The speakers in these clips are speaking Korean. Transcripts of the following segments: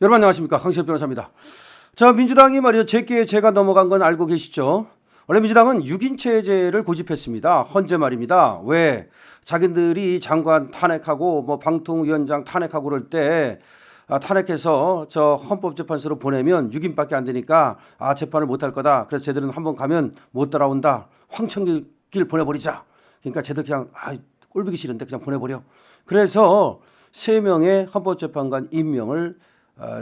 여러분 안녕하십니까, 강시혁 변호사입니다. 자, 민주당이 말이죠, 제게 제가 넘어간 건 알고 계시죠? 원래 민주당은 6인 체제를 고집했습니다. 헌재 말입니다. 왜? 자기들이 장관 탄핵하고 뭐 방통위원장 탄핵하고 그럴 때 탄핵해서 저 헌법재판소로 보내면 6인밖에 안 되니까 재판을 못 할 거다. 그래서 쟤들은 한번 가면 못 따라온다. 황천길 보내버리자. 그러니까 쟤들 그냥 꼴보기 싫은데 그냥 보내버려. 그래서 3명의 헌법재판관 임명을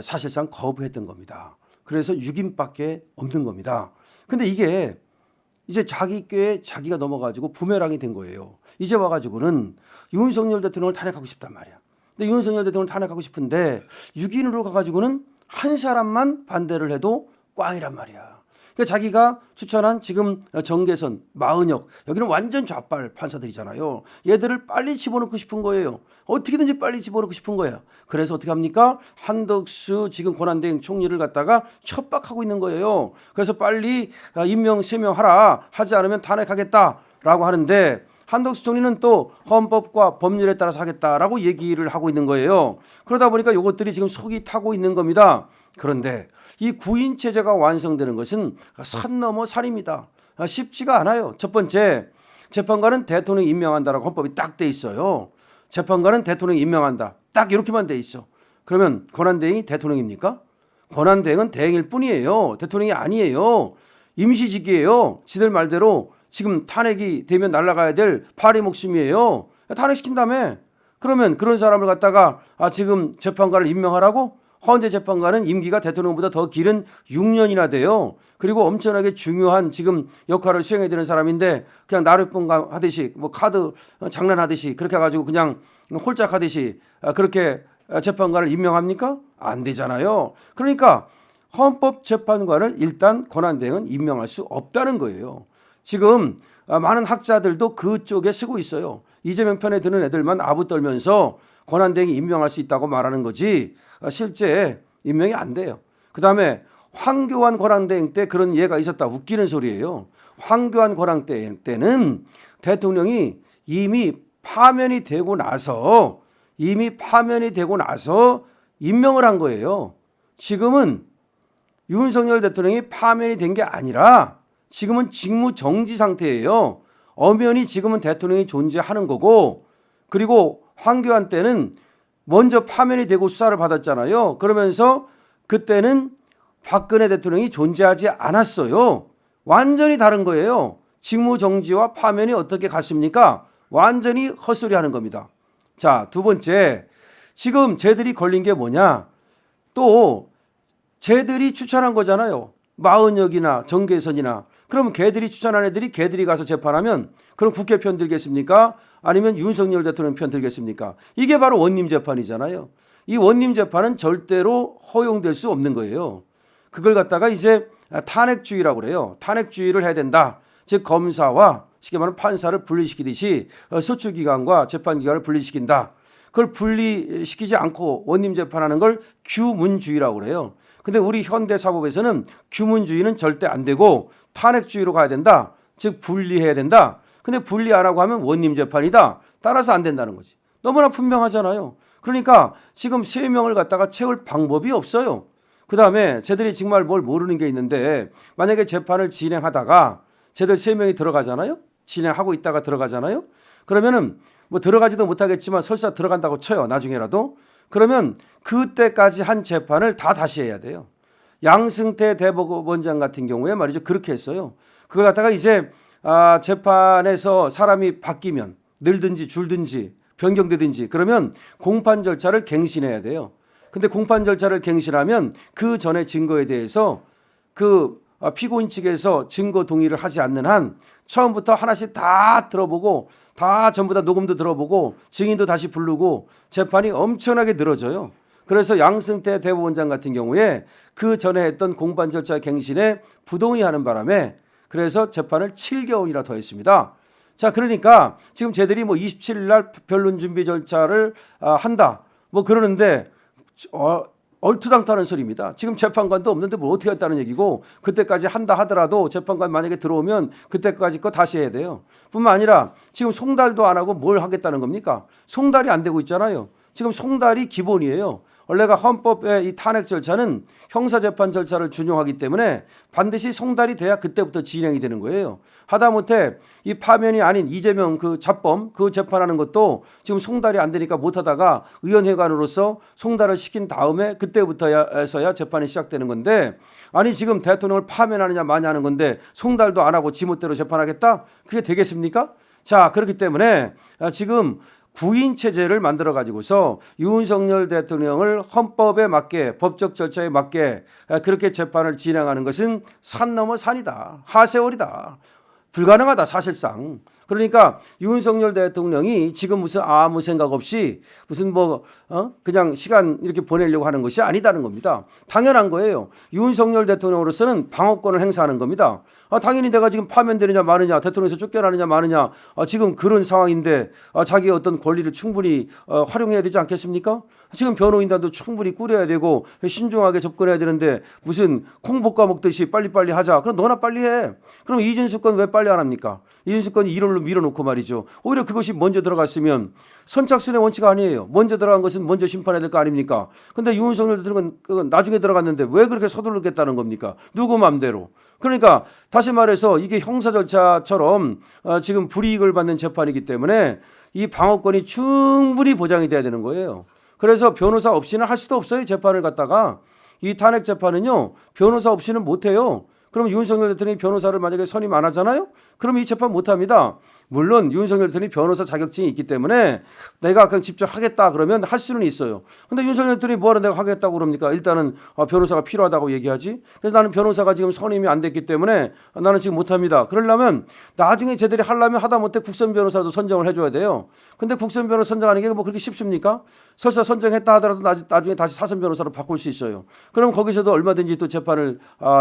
사실상 거부했던 겁니다. 그래서 6인밖에 없는 겁니다. 근데 이게 이제 자기 꾀에 자기가 넘어가지고 부메랑이 된 거예요. 이제 와가지고는 윤석열 대통령을 탄핵하고 싶단 말이야. 근데 윤석열 대통령을 탄핵하고 싶은데 6인으로 가가지고는 한 사람만 반대를 해도 꽝이란 말이야. 그러니까 자기가 추천한 지금 정계선, 마은혁, 여기는 완전 좌빨 판사들이잖아요. 얘들을 빨리 집어넣고 싶은 거예요. 어떻게든지 빨리 집어넣고 싶은 거야. 그래서 어떻게 합니까? 한덕수 지금 권한대행 총리를 갖다가 협박하고 있는 거예요. 그래서 빨리 임명 세명하라. 하지 않으면 탄핵하겠다라고 하는데 한덕수 총리는 또 헌법과 법률에 따라서 하겠다라고 얘기를 하고 있는 거예요. 그러다 보니까 이것들이 지금 속이 타고 있는 겁니다. 그런데 이 9인 체제가 완성되는 것은 산 넘어 산입니다. 쉽지가 않아요. 첫 번째, 재판관은 대통령이 임명한다라고 헌법이 딱 돼 있어요. 재판관은 대통령이 임명한다. 딱 이렇게만 돼 있어. 그러면 권한대행이 대통령입니까? 권한대행은 대행일 뿐이에요. 대통령이 아니에요. 임시직이에요. 지들 말대로 지금 탄핵이 되면 날아가야 될 파리 목숨이에요. 탄핵시킨 다음에 그러면 그런 사람을 갖다가 지금 재판관을 임명하라고? 헌재 재판관은 임기가 대통령보다 더 길은 6년이나 돼요. 그리고 엄청나게 중요한 지금 역할을 수행해야 되는 사람인데 그냥 나룻봉 하듯이 뭐 카드 장난하듯이 그렇게 해가지고 그냥 홀짝 하듯이 그렇게 재판관을 임명합니까? 안 되잖아요. 그러니까 헌법재판관을 일단 권한대행은 임명할 수 없다는 거예요. 지금 많은 학자들도 그쪽에 쓰고 있어요. 이재명 편에 드는 애들만 아부 떨면서 권한대행이 임명할 수 있다고 말하는 거지 실제 임명이 안 돼요. 그다음에 황교안 권한대행 때 그런 예가 있었다. 웃기는 소리예요. 황교안 권한대행 때는 대통령이 이미 파면이 되고 나서 임명을 한 거예요. 지금은 윤석열 대통령이 파면이 된 게 아니라 지금은 직무 정지 상태예요. 엄연히 지금은 대통령이 존재하는 거고, 그리고 황교안 때는 먼저 파면이 되고 수사를 받았잖아요. 그러면서 그때는 박근혜 대통령이 존재하지 않았어요. 완전히 다른 거예요. 직무 정지와 파면이 어떻게 같습니까? 완전히 헛소리 하는 겁니다. 자, 두 번째, 지금 쟤들이 걸린 게 뭐냐? 또 쟤들이 추천한 거잖아요. 마은혁이나 정계선이나. 그러면 걔들이 추천한 애들이 걔들이 가서 재판하면 그럼 국회 편 들겠습니까? 아니면 윤석열 대통령 편 들겠습니까? 이게 바로 원님 재판이잖아요. 이 원님 재판은 절대로 허용될 수 없는 거예요. 그걸 갖다가 이제 탄핵주의라고 그래요. 탄핵주의를 해야 된다. 즉 검사와 쉽게 말하면 판사를 분리시키듯이 소추기관과 재판기관을 분리시킨다. 그걸 분리시키지 않고 원님 재판하는 걸 규문주의라고 그래요. 근데 우리 현대사법에서는 규문주의는 절대 안 되고 탄핵주의로 가야 된다. 즉 분리해야 된다. 근데 분리 안 하고 하면 원님 재판이다. 따라서 안 된다는 거지. 너무나 분명하잖아요. 그러니까 지금 3명을 갖다가 채울 방법이 없어요. 그다음에 쟤들이 정말 뭘 모르는 게 있는데 만약에 재판을 진행하다가 쟤들 3명이 들어가잖아요. 진행하고 있다가 들어가잖아요. 그러면은 뭐 들어가지도 못하겠지만 설사 들어간다고 쳐요. 나중에라도. 그러면 그때까지 한 재판을 다 다시 해야 돼요. 양승태 대법원장 같은 경우에 말이죠. 그렇게 했어요. 그걸 갖다가 이제 재판에서 사람이 바뀌면 늘든지 줄든지 변경되든지 그러면 공판 절차를 갱신해야 돼요. 근데 공판 절차를 갱신하면 그 전에 증거에 대해서 그 피고인 측에서 증거 동의를 하지 않는 한 처음부터 하나씩 다 들어보고 다 전부 다 녹음도 들어보고 증인도 다시 부르고 재판이 엄청나게 늘어져요. 그래서 양승태 대법원장 같은 경우에 그 전에 했던 공판 절차 갱신에 부동의하는 바람에 그래서 재판을 7개월이나 더 했습니다. 자, 그러니까 지금 쟤들이 뭐 27일 날 변론 준비 절차를 한다. 뭐 그러는데 얼토당토하는 소리입니다. 지금 재판관도 없는데 뭐 어떻게 했다는 얘기고 그때까지 한다 하더라도 재판관 만약에 들어오면 그때까지 거 다시 해야 돼요. 뿐만 아니라 지금 송달도 안 하고 뭘 하겠다는 겁니까? 송달이 안 되고 있잖아요. 지금 송달이 기본이에요. 원래가 헌법의 이 탄핵 절차는 형사재판 절차를 준용하기 때문에 반드시 송달이 돼야 그때부터 진행이 되는 거예요. 하다못해 이 파면이 아닌 이재명 그 잡범 그 재판하는 것도 지금 송달이 안 되니까 못하다가 의원회관으로서 송달을 시킨 다음에 그때부터서야 재판이 시작되는 건데, 아니 지금 대통령을 파면하느냐 마냐 하는 건데 송달도 안 하고 지멋대로 재판하겠다? 그게 되겠습니까? 자, 그렇기 때문에 지금 구인 체제를 만들어 가지고서 윤석열 대통령을 헌법에 맞게 법적 절차에 맞게 그렇게 재판을 진행하는 것은 산 넘어 산이다. 하세월이다. 불가능하다 사실상. 그러니까 윤석열 대통령이 지금 무슨 아무 생각 없이 무슨 그냥 시간 이렇게 보내려고 하는 것이 아니다는 겁니다. 당연한 거예요. 윤석열 대통령으로서는 방어권을 행사하는 겁니다. 당연히 내가 지금 파면되느냐 마느냐, 대통령에서 쫓겨나느냐 마느냐, 지금 그런 상황인데 자기의 어떤 권리를 충분히 활용해야 되지 않겠습니까? 지금 변호인단도 충분히 꾸려야 되고 신중하게 접근해야 되는데 무슨 콩볶아 먹듯이 빨리빨리 하자. 그럼 너나 빨리 해. 그럼 이준석 건 왜 빨리 안 합니까? 이준석 건이 1월로 밀어놓고 말이죠. 오히려 그것이 먼저 들어갔으면 선착순의 원칙 아니에요. 먼저 들어간 것은 먼저 심판해야 될 거 아닙니까? 근데 윤석열 대통령은 나중에 들어갔는데 왜 그렇게 서두르겠다는 겁니까? 누구 맘대로. 그러니까 다시 말해서 이게 형사 절차처럼 지금 불이익을 받는 재판이기 때문에 이 방어권이 충분히 보장이 돼야 되는 거예요. 그래서 변호사 없이는 할 수도 없어요. 재판을 갖다가. 이 탄핵 재판은요, 변호사 없이는 못해요. 그럼 윤석열 대통령이 변호사를 만약에 선임 안 하잖아요? 그럼 이 재판 못 합니다. 물론 윤석열 대통령이 변호사 자격증이 있기 때문에 내가 그냥 직접 하겠다 그러면 할 수는 있어요. 근데 윤석열 대통령이 뭐하러 내가 하겠다고 그럽니까? 일단은 변호사가 필요하다고 얘기하지. 그래서 나는 변호사가 지금 선임이 안 됐기 때문에 나는 지금 못 합니다. 그러려면 나중에 쟤들이 하려면 하다못해 국선 변호사도 선정을 해줘야 돼요. 근데 국선 변호사 선정하는 게 뭐 그렇게 쉽습니까? 설사 선정했다 하더라도 나중에 다시 사선 변호사로 바꿀 수 있어요. 그럼 거기서도 얼마든지 또 재판을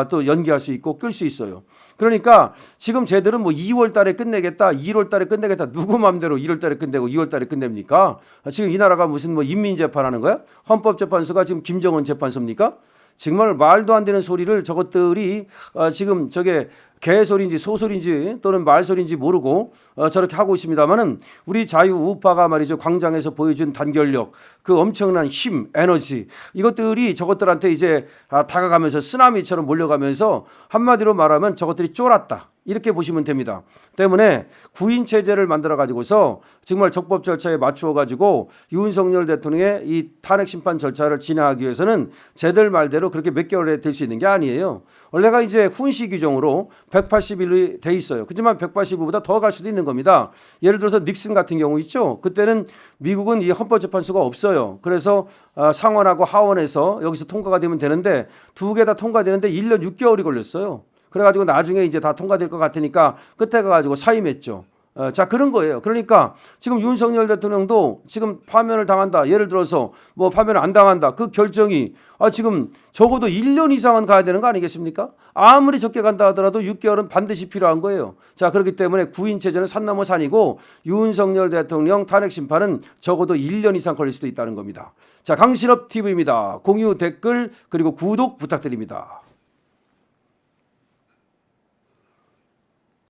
또 연기할 수 있고 끌 수 있어요. 그러니까 지금 쟤들은 뭐 2월 달에 끝내겠다, 1월 달에 끝내겠다. 누구 마음대로 1월 달에 끝내고 2월 달에 끝냅니까? 지금 이 나라가 무슨 뭐 인민재판하는 거야? 헌법재판소가 지금 김정은 재판소입니까? 정말 말도 안 되는 소리를 저것들이 지금 저게 개소리인지 소소리인지 또는 말소리인지 모르고 저렇게 하고 있습니다만은 우리 자유우파가 말이죠. 광장에서 보여준 단결력, 그 엄청난 힘, 에너지, 이것들이 저것들한테 이제 다가가면서 쓰나미처럼 몰려가면서 한마디로 말하면 저것들이 쫄았다. 이렇게 보시면 됩니다. 때문에 구인 체제를 만들어 가지고서 정말 적법 절차에 맞추어 가지고 윤석열 대통령의 이 탄핵 심판 절차를 진행하기 위해서는 쟤들 말대로 그렇게 몇 개월에 될 수 있는 게 아니에요. 원래가 이제 훈시 규정으로 180일이 돼 있어요. 그렇지만 180일보다 더 갈 수도 있는 겁니다. 예를 들어서 닉슨 같은 경우 있죠. 그때는 미국은 이 헌법재판소가 없어요. 그래서 상원하고 하원에서 여기서 통과가 되면 되는데 두 개 다 통과되는데 1년 6개월이 걸렸어요. 그래가지고 나중에 이제 다 통과될 것 같으니까 끝에 가가지고 사임했죠. 자, 그런 거예요. 그러니까 지금 윤석열 대통령도 지금 파면을 당한다. 예를 들어서 뭐 파면을 안 당한다. 그 결정이 지금 적어도 1년 이상은 가야 되는 거 아니겠습니까? 아무리 적게 간다 하더라도 6개월은 반드시 필요한 거예요. 자, 그렇기 때문에 구인 체제는 산 넘어 산이고 윤석열 대통령 탄핵 심판은 적어도 1년 이상 걸릴 수도 있다는 겁니다. 자, 강신업 TV입니다. 공유, 댓글 그리고 구독 부탁드립니다.